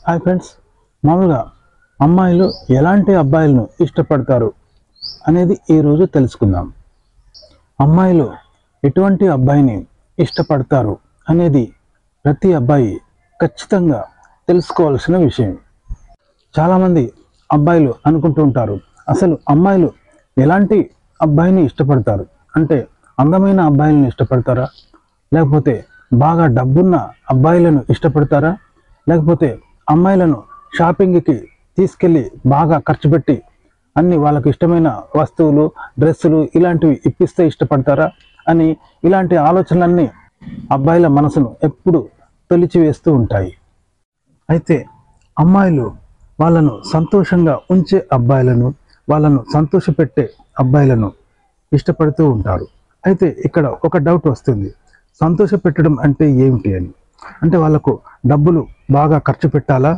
Hi friends, మామూలుగా అమ్మాయిలు ఎలాంటి అబ్బాయిలను ఇష్టపడతారు అనేది ఈరోజు తెలుసుకుందాం. అమ్మాయిలు ఎటువంటి అబ్బాయిని ఇష్టపడతారు అనేది ప్రతి అబ్బాయి ఖచ్చితంగా తెలుసుకోవాల్సిన విషయం. చాలామంది అబ్బాయిలు అనుకుంటూ ఉంటారు, అసలు అమ్మాయిలు ఎలాంటి అబ్బాయిని ఇష్టపడతారు అంటే అందమైన అబ్బాయిలను ఇష్టపడతారా, లేకపోతే బాగా డబ్బున్న అబ్బాయిలను ఇష్టపడతారా, లేకపోతే అమ్మాయిలను షాపింగ్కి తీసుకెళ్ళి బాగా ఖర్చు పెట్టి అన్ని వాళ్ళకు ఇష్టమైన వస్తువులు, డ్రెస్సులు ఇలాంటివి ఇప్పిస్తే ఇష్టపడతారా అని ఇలాంటి ఆలోచనలన్నీ అబ్బాయిల మనసును ఎప్పుడు తొలిచివేస్తూ ఉంటాయి. అయితే అమ్మాయిలు వాళ్ళను సంతోషంగా ఉంచే అబ్బాయిలను, వాళ్ళను సంతోషపెట్టే అబ్బాయిలను ఇష్టపడుతూ ఉంటారు. అయితే ఇక్కడ ఒక డౌట్ వస్తుంది, సంతోష పెట్టడం అంటే ఏమిటి అని. అంటే వాళ్ళకు డబ్బులు బాగా ఖర్చు పెట్టాలా,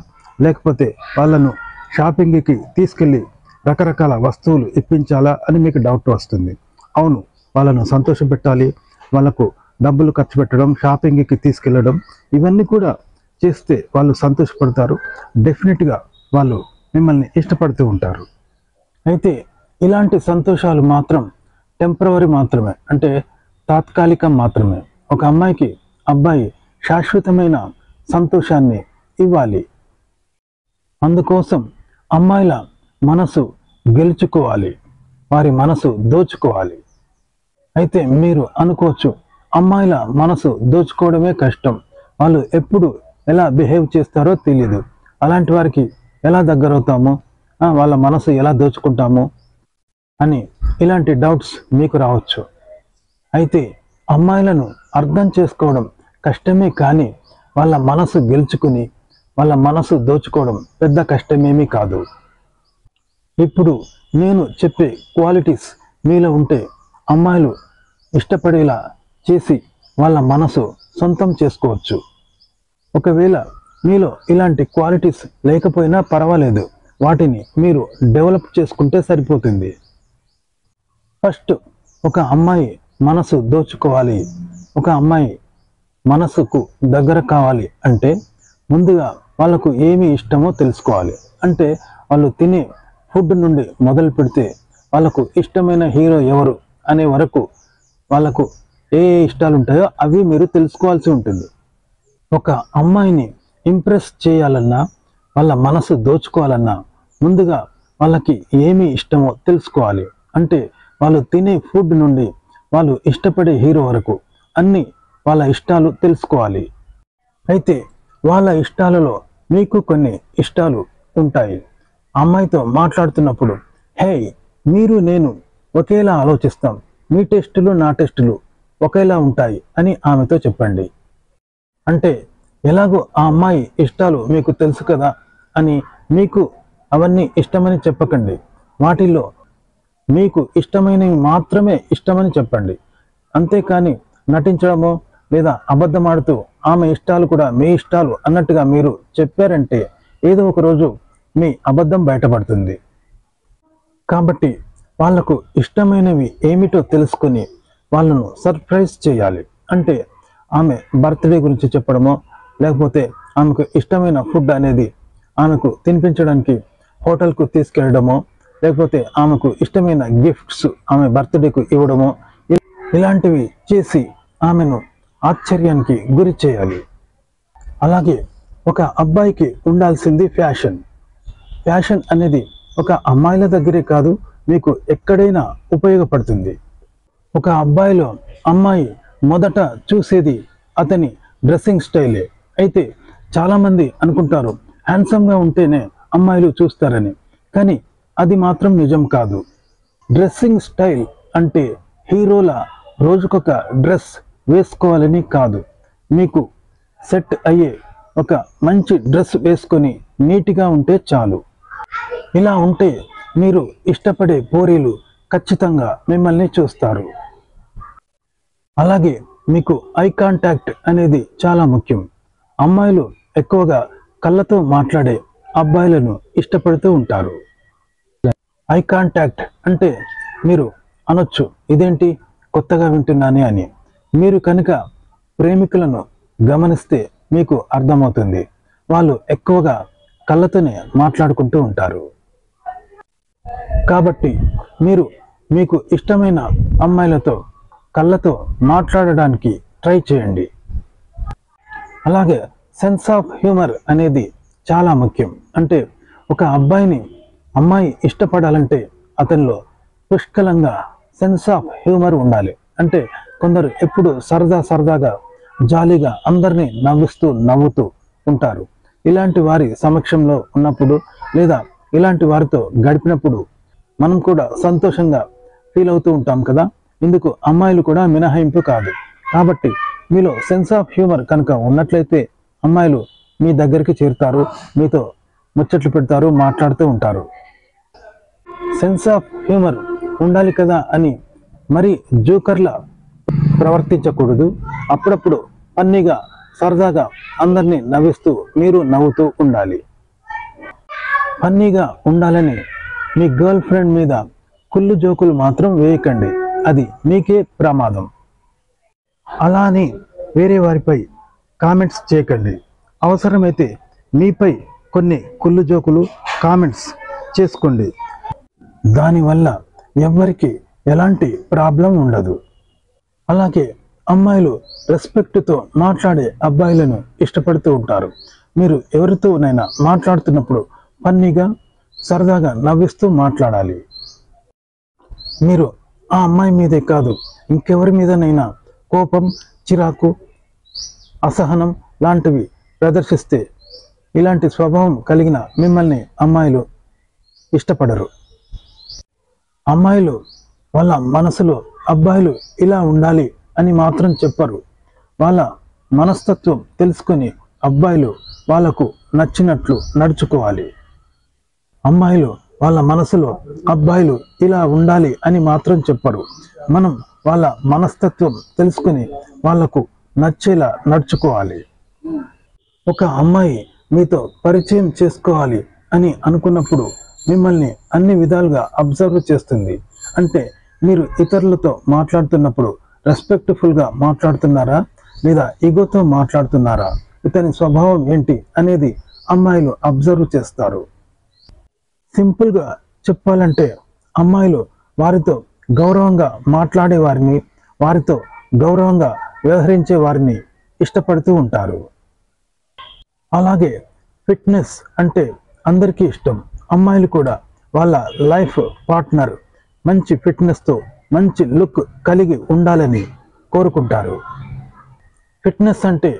లేకపోతే వాళ్ళను షాపింగ్కి తీసుకెళ్ళి రకరకాల వస్తువులు ఇప్పించాలా అని మీకు డౌట్ వస్తుంది. అవును, వాళ్ళను సంతోషం పెట్టాలి, వాళ్ళకు డబ్బులు ఖర్చు పెట్టడం, షాపింగ్కి తీసుకెళ్ళడం ఇవన్నీ కూడా చేస్తే వాళ్ళు సంతోషపడతారు. డెఫినెట్గా వాళ్ళు మిమ్మల్ని ఇష్టపడుతూ ఉంటారు. అయితే ఇలాంటి సంతోషాలు మాత్రం టెంపరవరీ మాత్రమే, అంటే తాత్కాలికం మాత్రమే. ఒక అమ్మాయికి అబ్బాయి శాశ్వతమైన సంతోషాన్ని ఇవ్వాలి. అందుకోసం అమ్మాయిల మనసు గెలుచుకోవాలి, వారి మనసు దోచుకోవాలి. అయితే మీరు అనుకోవచ్చు, అమ్మాయిల మనసు దోచుకోవడమే కష్టం, వాళ్ళు ఎప్పుడు ఎలా బిహేవ్ చేస్తారో తెలియదు, అలాంటి వారికి ఎలా దగ్గరవుతాము, వాళ్ళ మనసు ఎలా దోచుకుంటాము అని ఇలాంటి డౌట్స్ మీకు రావచ్చు. అయితే అమ్మాయిలను అర్థం చేసుకోవడం కష్టమే, కానీ వాళ్ళ మనసు గెలుచుకుని వాళ్ళ మనసు దోచుకోవడం పెద్ద కష్టమేమీ కాదు. ఇప్పుడు నేను చెప్పే క్వాలిటీస్ మీలో ఉంటే అమ్మాయిలు ఇష్టపడేలా చేసి వాళ్ళ మనసు సొంతం చేసుకోవచ్చు. ఒకవేళ మీలో ఇలాంటి క్వాలిటీస్ లేకపోయినా పర్వాలేదు, వాటిని మీరు డెవలప్ చేసుకుంటే సరిపోతుంది. ఫస్ట్, ఒక అమ్మాయి మనసు దోచుకోవాలి, ఒక అమ్మాయి మనసుకు దగ్గర కావాలి అంటే ముందుగా వాళ్ళకు ఏమి ఇష్టమో తెలుసుకోవాలి. అంటే వాళ్ళు తినే ఫుడ్ నుండి మొదలు పెడితే వాళ్ళకు ఇష్టమైన హీరో ఎవరు అనే వరకు వాళ్ళకు ఏ ఇష్టాలు ఉంటాయో అవి మీరు తెలుసుకోవాల్సి ఉంటుంది. ఒక అమ్మాయిని ఇంప్రెస్ చేయాలన్నా, వాళ్ళ మనసు దోచుకోవాలన్నా ముందుగా వాళ్ళకి ఏమి ఇష్టమో తెలుసుకోవాలి. అంటే వాళ్ళు తినే ఫుడ్ నుండి వాళ్ళు ఇష్టపడే హీరో వరకు అన్ని వాళ్ళ ఇష్టాలు తెలుసుకోవాలి. అయితే వాళ్ళ ఇష్టాలలో మీకు కొన్ని ఇష్టాలు ఉంటాయి. అమ్మాయితో మాట్లాడుతున్నప్పుడు, హే, మీరు నేను ఒకేలా ఆలోచిస్తాం, మీ టెస్టులు నా టెస్టులు ఒకేలా ఉంటాయి అని ఆమెతో చెప్పండి. అంటే ఎలాగో ఆ అమ్మాయి ఇష్టాలు మీకు తెలుసు కదా అని మీకు అవన్నీ ఇష్టమని చెప్పకండి, వాటిల్లో మీకు ఇష్టమైనవి మాత్రమే ఇష్టమని చెప్పండి. అంతేకాని నటించడమో లేదా అబద్ధమాడుతూ ఆమె ఇష్టాలు కూడా మీ ఇష్టాలు అన్నట్టుగా మీరు చెప్పారంటే ఏదో ఒక రోజు మీ అబద్ధం బయటపడుతుంది. కాబట్టి వాళ్లకు ఇష్టమైనవి ఏమిటో తెలుసుకొని వాళ్ళను సర్ప్రైజ్ చేయాలి. అంటే ఆమె బర్త్డే గురించి చెప్పడమో, లేకపోతే ఆమెకు ఇష్టమైన ఫుడ్ అనేది ఆమెకు తినిపించడానికి హోటల్కు తీసుకెళ్ళడమో, లేకపోతే ఆమెకు ఇష్టమైన గిఫ్ట్స్ ఆమె బర్త్డేకు ఇవ్వడమో, ఇలాంటివి చేసి ఆమెను ఆశ్చర్యానికి గురి చేయాలి. అలాగే ఒక అబ్బాయికి ఉండాల్సింది ఫ్యాషన్. ఫ్యాషన్ అనేది ఒక అమ్మాయిల దగ్గరే కాదు, మీకు ఎక్కడైనా ఉపయోగపడుతుంది. ఒక అబ్బాయిలో అమ్మాయి మొదట చూసేది అతని డ్రెస్సింగ్ స్టైలే. అయితే చాలామంది అనుకుంటారు హ్యాండ్సమ్గా ఉంటేనే అమ్మాయిలు చూస్తారని, కానీ అది మాత్రం నిజం కాదు. డ్రెస్సింగ్ స్టైల్ అంటే హీరోల రోజుకొక డ్రెస్ వేసుకోవాలని కాదు, మీకు సెట్ అయ్యే ఒక మంచి డ్రెస్ వేసుకొని నీట్గా ఉంటే చాలు. ఇలా ఉంటే మీరు ఇష్టపడే పోరీలు ఖచ్చితంగా మిమ్మల్ని చూస్తారు. అలాగే మీకు ఐ కాంటాక్ట్ అనేది చాలా ముఖ్యం. అమ్మాయిలు ఎక్కువగా కళ్ళతో మాట్లాడే అబ్బాయిలను ఇష్టపడుతూ ఉంటారు. ఐ కాంటాక్ట్ అంటే మీరు అనొచ్చు, ఇదేంటి కొత్తగా వింటున్నానే అని. మీరు కనుక ప్రేమికులను గమనిస్తే మీకు అర్థమవుతుంది, వాళ్ళు ఎక్కువగా కళ్ళతోనే మాట్లాడుకుంటూ ఉంటారు. కాబట్టి మీరు మీకు ఇష్టమైన అమ్మాయిలతో కళ్ళతో మాట్లాడడానికి ట్రై చేయండి. అలాగే సెన్స్ ఆఫ్ హ్యూమర్ అనేది చాలా ముఖ్యం. అంటే ఒక అమ్మాయి ఇష్టపడాలంటే అతనిలో పుష్కలంగా సెన్స్ ఆఫ్ హ్యూమర్ ఉండాలి. అంటే కొందరు ఎప్పుడు సరదాగా జాలీగా అందరినీ నవ్వుతూ ఉంటారు. ఇలాంటి వారి సమక్షంలో ఉన్నప్పుడు లేదా ఇలాంటి వారితో గడిపినప్పుడు మనం కూడా సంతోషంగా ఫీల్ అవుతూ ఉంటాం కదా. ఇందుకు అమ్మాయిలు కూడా మినహాయింపు కాదు. కాబట్టి మీలో సెన్స్ ఆఫ్ హ్యూమర్ కనుక ఉన్నట్లయితే అమ్మాయిలు మీ దగ్గరికి చేరుతారు, మీతో ముచ్చట్లు పెడతారు, మాట్లాడుతూ ఉంటారు. సెన్స్ ఆఫ్ హ్యూమర్ ఉండాలి కదా అని మరి జోకర్లా ప్రవర్తించకూడదు. అప్పుడప్పుడు ఫన్నీగా సరదాగా అందరినీ నవ్విస్తూ మీరు నవ్వుతూ ఉండాలి. ఫన్నీగా ఉండాలని మీ గర్ల్ ఫ్రెండ్ మీద కుళ్ళు జోకులు మాత్రం వేయకండి, అది మీకే ప్రమాదం. అలా అని వేరే వారిపై కామెంట్స్ చేయకండి. అవసరమైతే మీపై కొన్ని కుళ్ళు జోకులు కామెంట్స్ చేసుకోండి. దానివల్ల ఎవ్వరికి ఎలాంటి ప్రాబ్లం ఉండదు. అలాగే అమ్మాయిలు రెస్పెక్ట్తో మాట్లాడే అబ్బాయిలను ఇష్టపడుతూ ఉంటారు. మీరు ఎవరితోనైనా మాట్లాడుతున్నప్పుడు ఫన్నీగా సరదాగా నవ్విస్తూ మాట్లాడాలి. మీరు ఆ అమ్మాయి మీదే కాదు ఇంకెవరి మీదనైనా కోపం, చిరాకు, అసహనం లాంటివి ప్రదర్శిస్తే ఇలాంటి స్వభావం కలిగిన మిమ్మల్ని అమ్మాయిలు ఇష్టపడరు. అమ్మాయిలు వాళ్ళ మనసులో అబ్బాయిలు ఇలా ఉండాలి అని మాత్రం చెప్పరు. వాళ్ళ మనస్తత్వం తెలుసుకొని అబ్బాయిలు వాళ్ళకు నచ్చినట్లు నడుచుకోవాలి. అమ్మాయిలు వాళ్ళ మనసులో అబ్బాయిలు ఇలా ఉండాలి అని మాత్రం చెప్పరు. మనం వాళ్ళ మనస్తత్వం తెలుసుకుని వాళ్లకు నచ్చేలా నడుచుకోవాలి. ఒక అమ్మాయి మీతో పరిచయం చేసుకోవాలి అని అనుకున్నప్పుడు మిమ్మల్ని అన్ని విధాలుగా అబ్జర్వ్ చేస్తుంది. అంటే మీరు ఇతరులతో మాట్లాడుతున్నప్పుడు రెస్పెక్ట్ఫుల్గా మాట్లాడుతున్నారా లేదా ఈగోతో మాట్లాడుతున్నారా, ఇతని స్వభావం ఏంటి అనేది అమ్మాయిలు అబ్జర్వ్ చేస్తారు. సింపుల్గా చెప్పాలంటే అమ్మాయిలు వారితో గౌరవంగా మాట్లాడే వారిని, వారితో గౌరవంగా వ్యవహరించే వారిని ఇష్టపడుతూ ఉంటారు. అలాగే ఫిట్నెస్ అంటే అందరికీ ఇష్టం. అమ్మాయిలు కూడా వాళ్ళ లైఫ్ పార్ట్నర్ మంచి ఫిట్నెస్తో మంచి లుక్ కలిగి ఉండాలని కోరుకుంటారు. ఫిట్నెస్ అంటే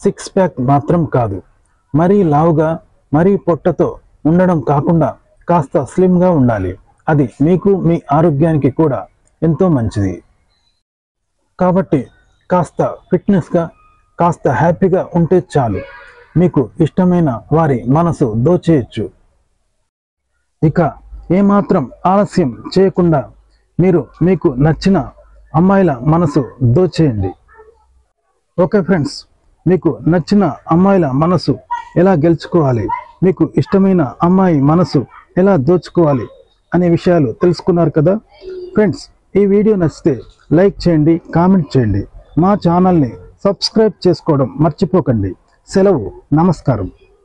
6 ప్యాక్ మాత్రం కాదు, మరీ లావుగా మరీ పొట్టతో ఉండడం కాకుండా కాస్త స్లిమ్గా ఉండాలి. అది మీకు మీ ఆరోగ్యానికి కూడా ఎంతో మంచిది. కాబట్టి కాస్త ఫిట్నెస్గా కాస్త హ్యాపీగా ఉంటే చాలు, మీకు ఇష్టమైన వారి మనసు దోచేయచ్చు. ఇక ఏమాత్రం ఆలస్యం చేయకుండా మీరు మీకు నచ్చిన అమ్మాయిల మనసు దోచేయండి. ఓకే ఫ్రెండ్స్, మీకు నచ్చిన అమ్మాయిల మనసు ఎలా గెలుచుకోవాలి, మీకు ఇష్టమైన అమ్మాయి మనసు ఎలా దోచుకోవాలి అనే విషయాలు తెలుసుకున్నారు కదా ఫ్రెండ్స్. ఈ వీడియో నచ్చితే లైక్ చేయండి, కామెంట్ చేయండి, మా ఛానల్ని సబ్స్క్రైబ్ చేసుకోవడం మర్చిపోకండి. సెలవు, నమస్కారం.